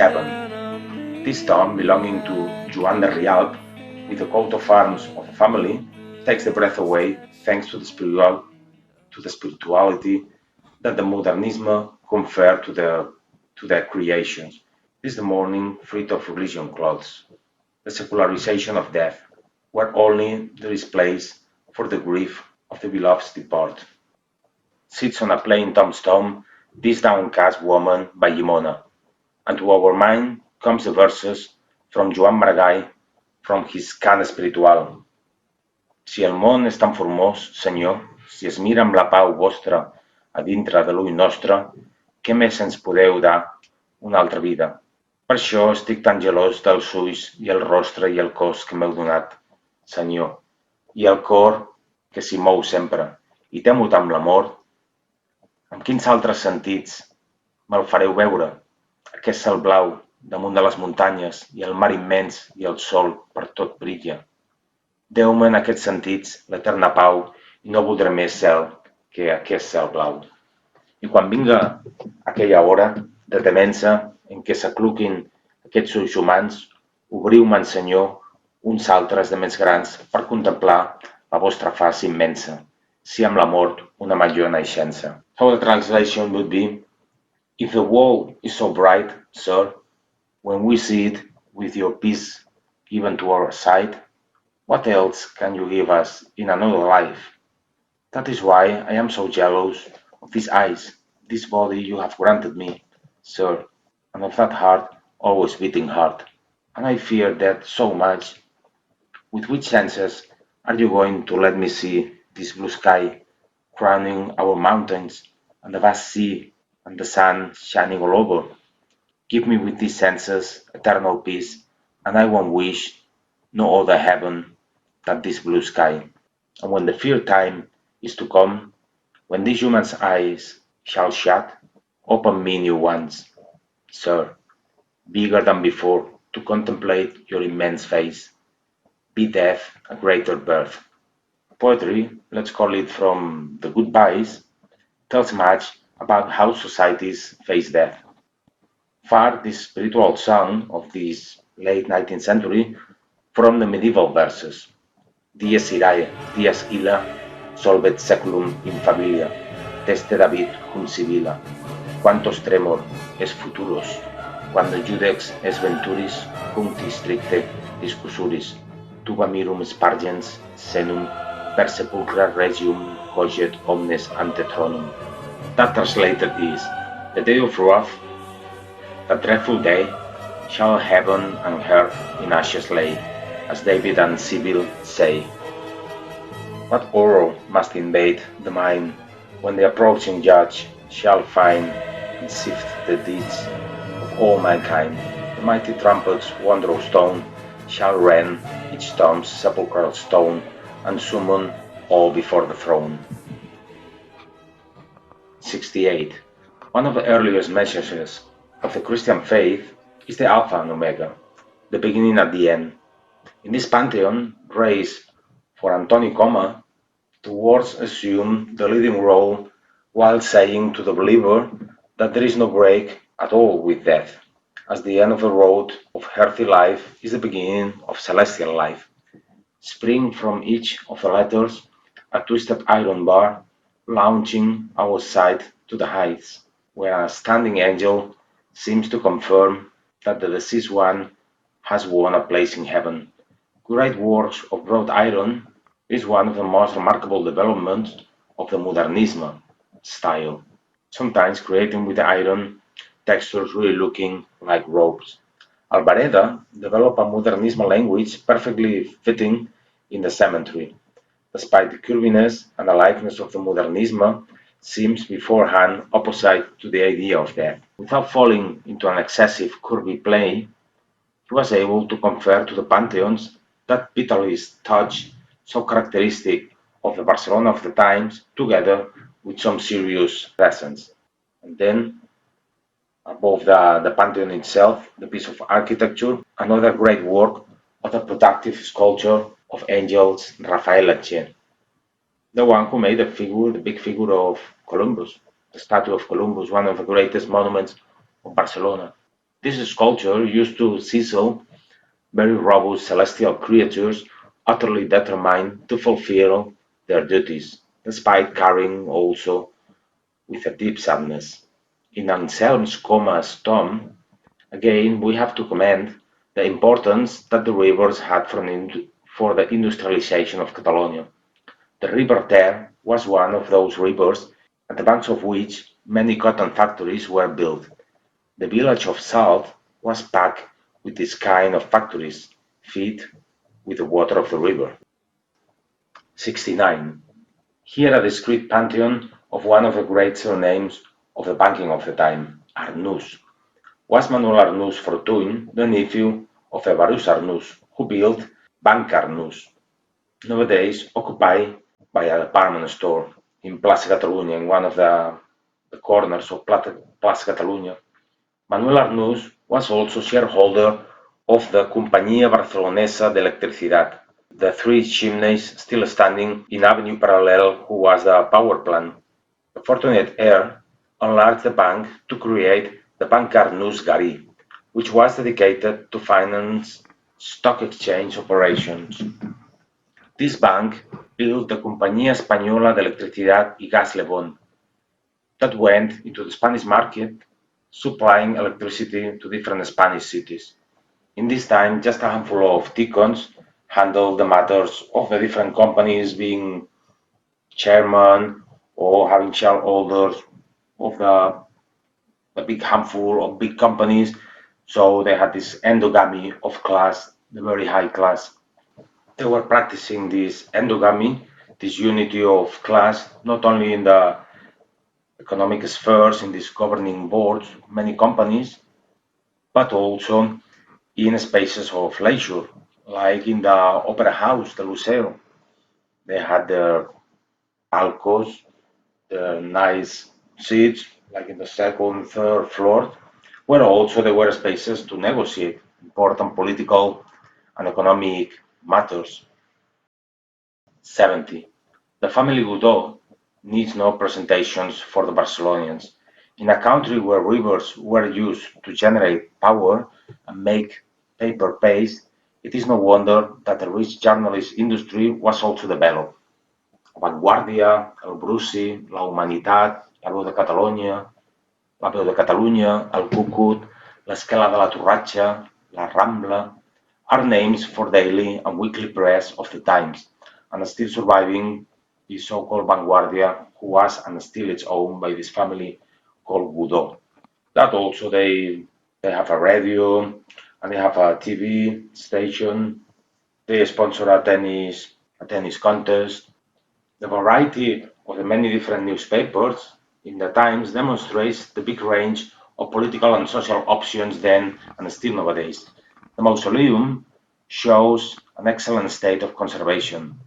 7. This tomb, belonging to Joan de Rialp, with a coat of arms of a family, takes the breath away thanks to the spirituality that the Modernisme conferred to their creations. This is the mourning freed of religion clothes, the secularization of death, where only there is place for the grief of the beloved's depart. Sits on a plain tombstone this downcast woman by Llimona, and to our mind comes the verses from Joan Maragall from his cant espiritual. Si el món és tan formós, Senyor, si es mira amb la pau vostra a dintre de l'ull nostre, què més ens podeu dar una altra vida? Per això estic tan gelós dels ulls i el rostre i el cos que m'heu donat, Senyor, i el cor que s'hi mou sempre, i temo tant l'amor. Amb quins altres sentits me'l fareu veure? Aquest cel blau damunt de les muntanyes i el mar immens i el sol per tot brilla. Deu-me en aquests sentits l'eterna pau i no voldré més cel que aquest cel blau. I quan vinga aquella hora de temença en què s'acluquin aquests ulls humans, obriu-me'n, Senyor, uns altres de més grans per contemplar la vostra faç immensa, si amb la mort una major naixença. So the translation would be, if the world is so bright, sir, when we see it with your peace given to our sight, what else can you give us in another life? That is why I am so jealous of these eyes, this body you have granted me, sir, and of that heart always beating hard. And I fear that so much. With which senses are you going to let me see this blue sky crowning our mountains and the vast sea and the sun shining all over? Give me with these senses eternal peace, and I won't wish no other heaven than this blue sky. And when the fear time is to come, when these human's eyes shall shut, open me new ones, sir, bigger than before, to contemplate your immense face. Be death a greater birth. Poetry, let's call it from the goodbyes, tells much about how societies face death. Far this spiritual song of this late 19th century from the medieval verses. Dies irae, dies illa, solvet seculum in familia, teste David cum sibilla, quantos tremor es futuros, quando judex es venturis, cuncti stricte discussuris, tuba mirum spargens senum per sepulchra regium coget omnes ante tronum. That translated is, the day of wrath, that dreadful day, shall heaven and earth in ashes lay, as David and Sibyl say. What horror must invade the mind when the approaching judge shall find and sift the deeds of all mankind. The mighty trumpet's wondrous tone shall rend each tomb's sepulchral stone and summon all before the throne. 68. One of the earliest messages of the Christian faith is the Alpha and Omega, the beginning and the end. In this pantheon, raised for Antoni Coma, the words assume the leading role while saying to the believer that there is no break at all with death, as the end of the road of earthly life is the beginning of celestial life. Spring from each of the letters a twisted iron bar, launching our sight to the heights, where a standing angel seems to confirm that the deceased one has won a place in heaven. Great works of wrought iron is one of the most remarkable developments of the Modernisme style, sometimes creating with iron textures really looking like ropes. Albareda developed a Modernisme language perfectly fitting in the cemetery, despite the curviness and the likeness of the Modernisme seems beforehand opposite to the idea of death. Without falling into an excessive curvy play, he was able to confer to the pantheons that vitalist touch so characteristic of the Barcelona of the times, together with some serious presence. And then, above the pantheon itself, the piece of architecture, another great work of the productive sculpture of angels Rafael Leche, the one who made the big figure of Columbus, the statue of Columbus, one of the greatest monuments of Barcelona. This sculpture used to sizzle very robust celestial creatures utterly determined to fulfill their duties, despite carrying also with a deep sadness. In Anselm's Coma's tomb, again we have to commend the importance that the rivers had for the industrialization of Catalonia. The river Ter was one of those rivers at the banks of which many cotton factories were built. The village of Salt was packed with this kind of factories, fed with the water of the river. 69. Here a discreet pantheon of one of the great surnames of the banking of the time, Arnús. Was Manuel Arnús Fortuny the nephew of Evarist Arnús, who built Banc Arnús, nowadays occupied by a department store in Plaça Catalunya, in one of the corners of Plaça Catalunya. Manuel Arnús was also shareholder of the Companyia Barcelonesa d'Electricitat, the three chimneys still standing in Avenue Parallel, who was the power plant. The fortunate heir enlarged the bank to create the Banc Arnús Garí, which was dedicated to finance stock exchange operations. This bank built the Compañía Española de Electricidad y Gas Lebón, that went into the Spanish market, supplying electricity to different Spanish cities. In this time, just a handful of deacons handled the matters of the different companies, being chairman or having shareholders of the big handful of big companies. So they had this endogamy of class, the very high class. They were practicing this endogamy, this unity of class, not only in the economic spheres, in these governing boards, many companies, but also in spaces of leisure, like in the opera house, the Liceo. They had their alcoves, their nice seats, like in the second, third floor, where also there were spaces to negotiate important political and economic matters. 70. The family Godot needs no presentations for the Barcelonians. In a country where rivers were used to generate power and make paper paste, it is no wonder that the rich journalist industry was also developed. Vanguardia, El Bruci, La Humanitat, La Veu de Catalunya, El Cucut, L'Esquela de la Torratxa, La Rambla, are names for daily and weekly press of the times, and still surviving the so-called Vanguardia, who was and still is owned by this family called Godot. That also they have a radio and they have a TV station. They sponsor a tennis contest. The variety of the many different newspapers in the times demonstrates the big range of political and social options then and still nowadays. The mausoleum shows an excellent state of conservation,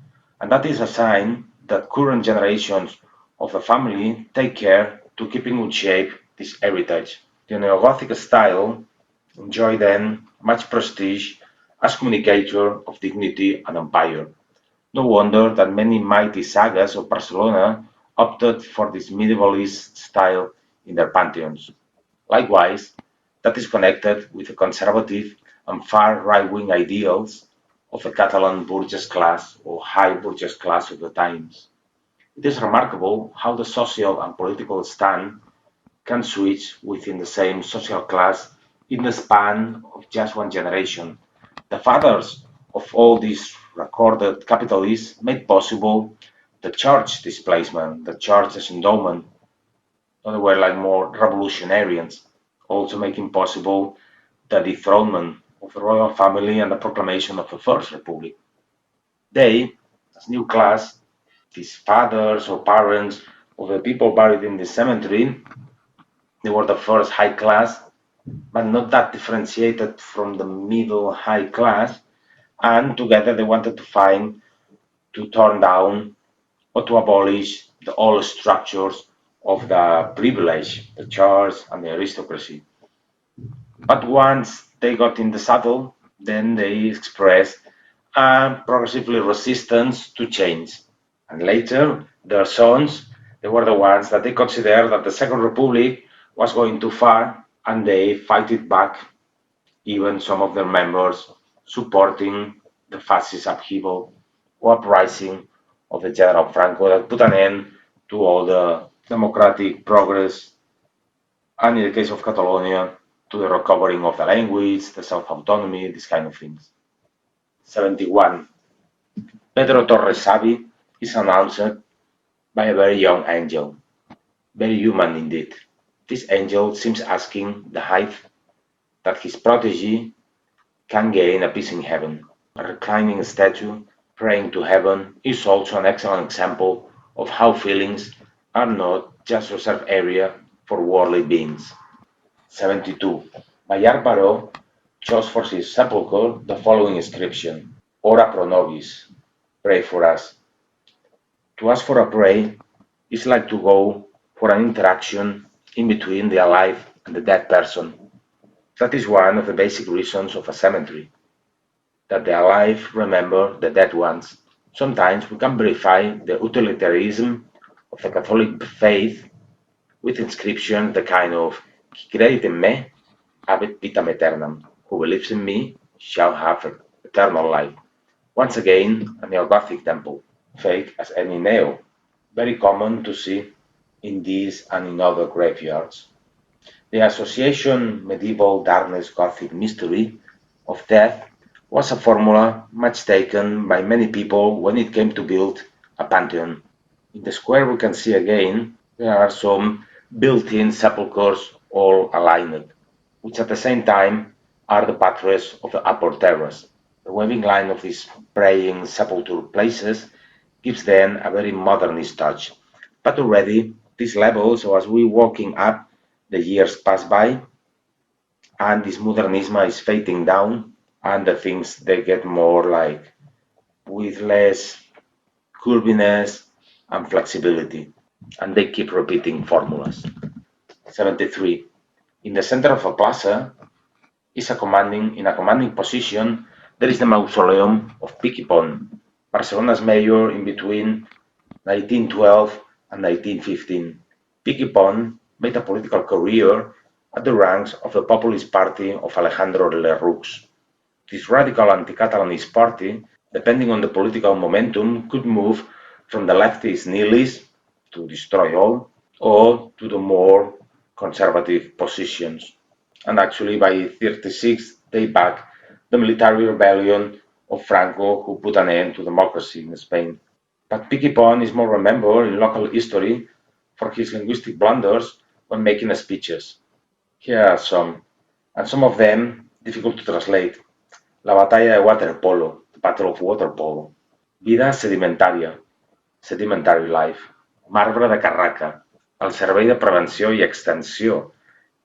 and that is a sign that current generations of the family take care to keep in good shape this heritage. The neo-Gothic style enjoyed then much prestige as communicator of dignity and empire. No wonder that many mighty sagas of Barcelona opted for this medievalist style in their pantheons. Likewise, that is connected with the conservative and far right-wing ideals of the Catalan bourgeois class or high bourgeois class of the times. It is remarkable how the social and political stand can switch within the same social class in the span of just one generation. The fathers of all these recorded capitalists made possible the church displacement, the church's endowment. They were like more revolutionaries, also making possible the dethronement of the royal family and the proclamation of the First Republic. They, as new class, these fathers or parents of the people buried in the cemetery, they were the first high class, but not that differentiated from the middle high class, and together they wanted to find to turn down or to abolish the old structures of the privilege, the church and the aristocracy. But once they got in the saddle, then they expressed a progressively resistance to change. And later, their sons, they were the ones that they considered that the Second Republic was going too far, and they fight it back even some of their members supporting the fascist upheaval or uprising of the General Franco that put an end to all the democratic progress, and in the case of Catalonia, to the recovering of the language, the self-autonomy, these kind of things. 71. Pedro Torres Xavi is announced by a very young angel, very human indeed. This angel seems asking the height that his protege can gain a peace in heaven. A reclining statue praying to heaven is also an excellent example of how feelings are not just reserved area for worldly beings. 72. Bayard Barreau chose for his sepulchre the following inscription: Ora pro nobis, pray for us. To ask for a prayer is like to go for an interaction in between the alive and the dead person. That is one of the basic reasons of a cemetery, that the alive remember the dead ones. Sometimes we can verify the utilitarianism of the Catholic faith with inscriptions the kind of Qui credit in me, habet vitam aeternam. Who believes in me shall have eternal life. Once again, a neo-gothic temple, fake as any neo, very common to see in these and in other graveyards. The association medieval darkness Gothic mystery of death was a formula much taken by many people when it came to build a pantheon. In the square we can see again there are some built-in sepulchres all aligned, which at the same time are the patres of the upper terrace. The waving line of these praying sepulchre places gives them a very modernist touch. But already this level, so as we walking up, the years pass by and this modernism is fading down and the things they get more like with less curviness and flexibility, and they keep repeating formulas. 73. In the center of a plaza is in a commanding position there is the mausoleum of Piquipon, Barcelona's mayor in between 1912 and 1915. Piquipon made a political career at the ranks of the Populist Party of Alejandro Lerroux. This radical anti-Catalanist party, depending on the political momentum, could move from the leftist nihilist to destroy all, or to the more conservative positions. And actually, by 36, they backed the military rebellion of Franco, who put an end to democracy in Spain. But Piquipon is more remembered in local history for his linguistic blunders when making speeches. Here are some, and some of them difficult to translate. La batalla de waterpolo, the battle of water polo. Vida sedimentaria, sedimentary life. Marbre de Carraca, el servei de prevenció i extensió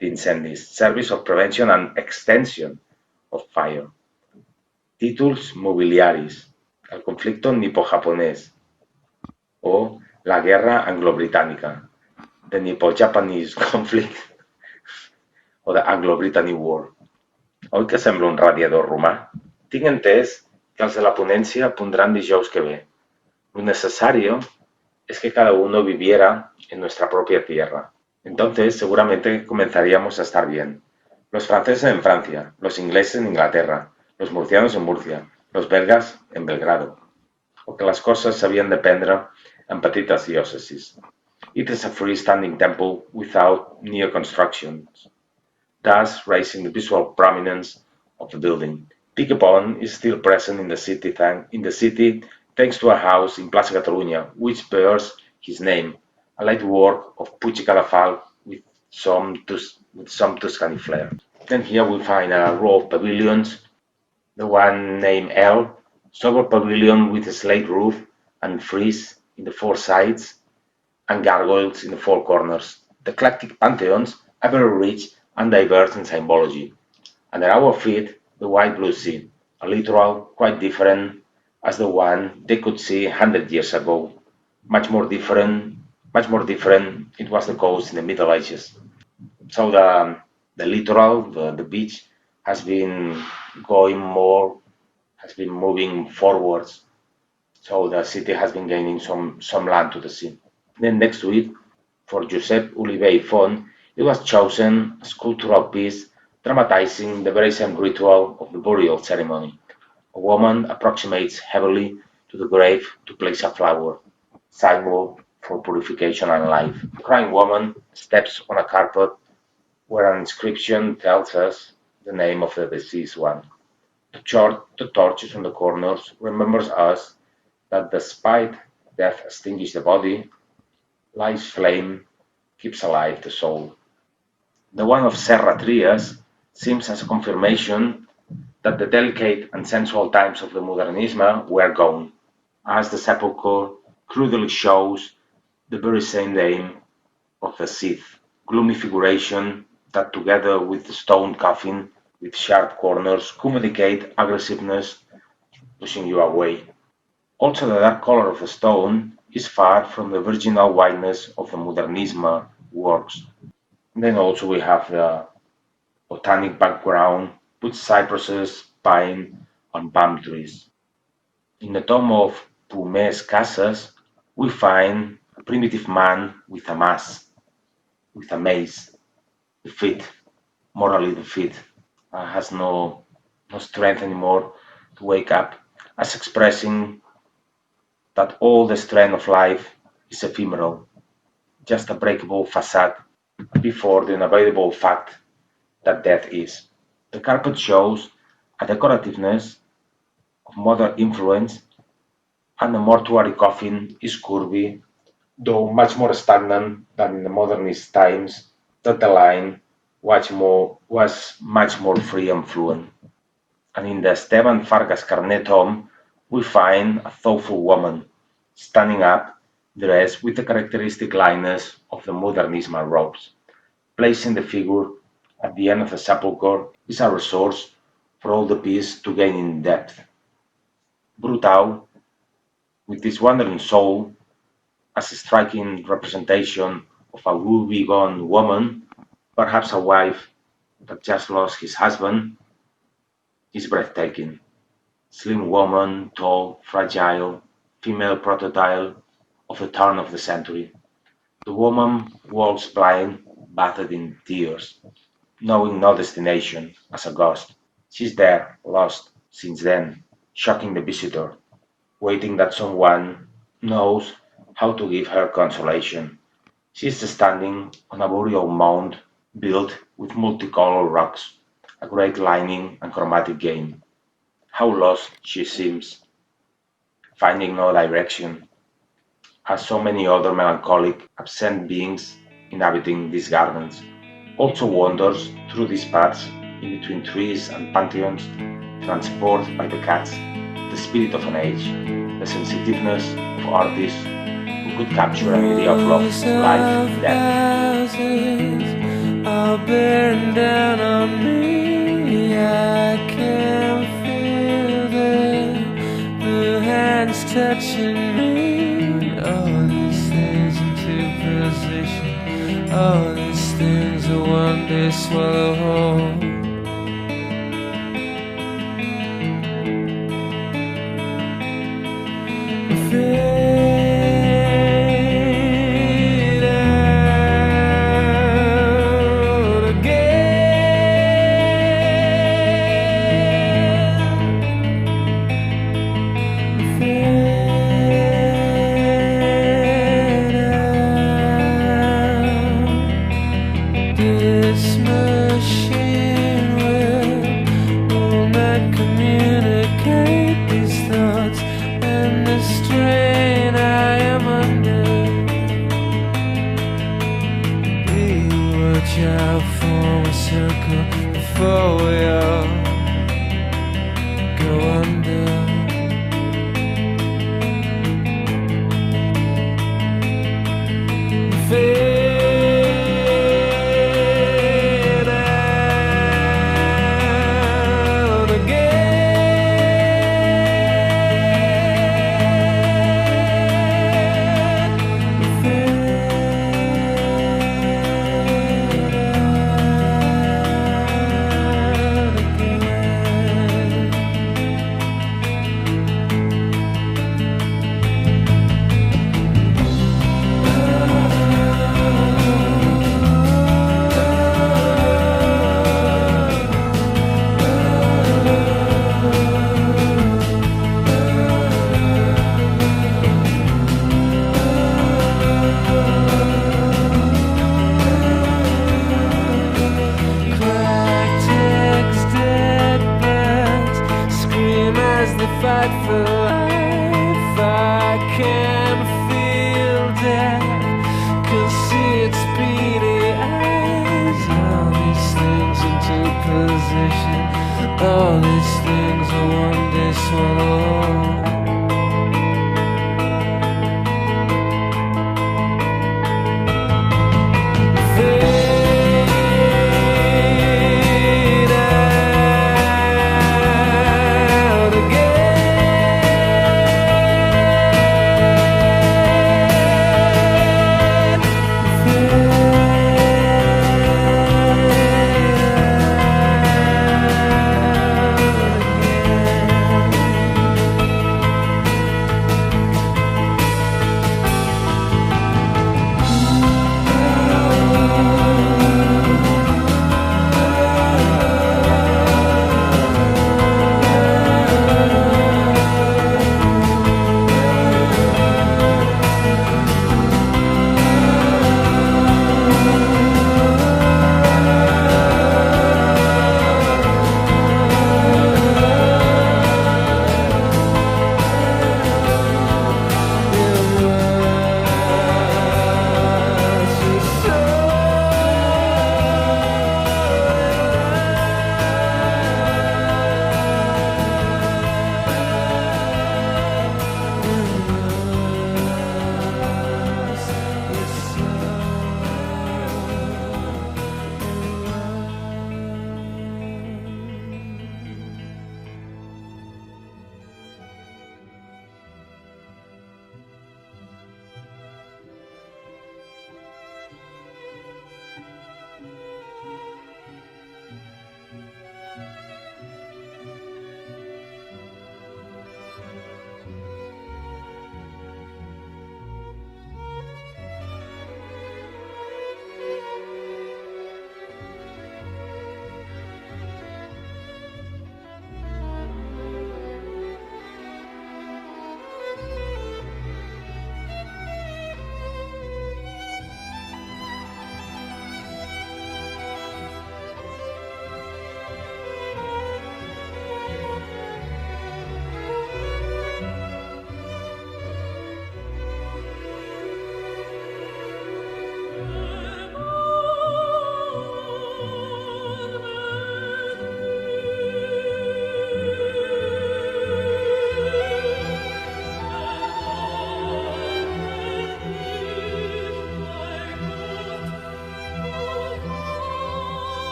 d'incendis, Service of Prevention and Extension of Fire. Títols mobiliaris, el conflicto nipo-japonès o la guerra anglo-britànica, the Nipo-Japanese conflict o the Anglo-Brittany War. Oi que sembla un radiador romà? Tinc entès que els de la ponència pondran dijous que ve. Lo necesario es que cada uno viviera en nuestra propia tierra. Entonces seguramente comenzaríamos a estar bien. Los franceses en Francia, los ingleses en Inglaterra, los murcianos en Murcia, los belgas en Belgrado. O que les coses s'havien de prendre en petites diòcesis. It is a freestanding temple without new constructions, thus raising the visual prominence of the building. Piquipon is still present in the city thanks to a house in Plaça Catalunya which bears his name, a light work of Puig i Cadafal with some Tuscany flair. Then here we find a row of pavilions, the one named L, sober pavilion with a slate roof and frieze in the four sides and gargoyles in the four corners. The eclectic pantheons are very rich and diverse in symbology. Under our feet, the wide blue sea, a littoral quite different as the one they could see 100 years ago. Much more different it was the coast in the Middle Ages. So the littoral, the beach, has been moving forwards. So the city has been gaining some land to the sea. Then next to it, for Josep Oliver i Font, it was chosen a sculptural piece dramatizing the very same ritual of the burial ceremony. A woman approximates heavily to the grave to place a flower, symbol for purification and life. A crying woman steps on a carpet where an inscription tells us the name of the deceased one. The torches on the corners remembers us that despite death extinguishes the body, life's flame keeps alive the soul. The one of Serra Trias seems as a confirmation that the delicate and sensual times of the Modernisme were gone, as the sepulchre crudely shows the very same aim of the Sith, gloomy figuration that together with the stone coffin with sharp corners communicate aggressiveness, pushing you away. Also the dark color of the stone is far from the virginal whiteness of the Modernisme works. Then also we have the botanic background with cypresses, pine, and palm trees. In the tomb of Pumés Casas, we find a primitive man with a mace, defeat, morally defeat, has no strength anymore to wake up, as expressing that all the strength of life is ephemeral, just a breakable facade before the unavoidable fact that death is. The carpet shows a decorativeness of modern influence, and the mortuary coffin is curvy, though much more stagnant than in the modernist times, that the line was much more free and fluent. And in the Esteban Fargas Carnet tomb, we find a thoughtful woman, standing up, dressed with the characteristic lightness of the Modernism robes. Placing the figure at the end of the sepulchre is a resource for all the piece to gain in depth. Brutau, with this wandering soul, as a striking representation of a woe-begone woman, perhaps a wife that just lost his husband, is breathtaking. Slim woman, tall, fragile, female prototype of the turn of the century. The woman walks blind, bathed in tears, knowing no destination, as a ghost. She's there, lost, since then, shocking the visitor, waiting that someone knows how to give her consolation. She is standing on a burial mound built with multicolored rocks, a great lining and chromatic game. How lost she seems, finding no direction, as so many other melancholic, absent beings inhabiting these gardens. Also wanders through these paths in between trees and pantheons, transported by the cats, the spirit of an age, the sensitiveness of artists who could capture an idea of love, life, death. Are bearing down on me. I can feel the hands touching me. All these things into position. All these things are one day swallow whole. Before we all go under. All these things I one day swallow.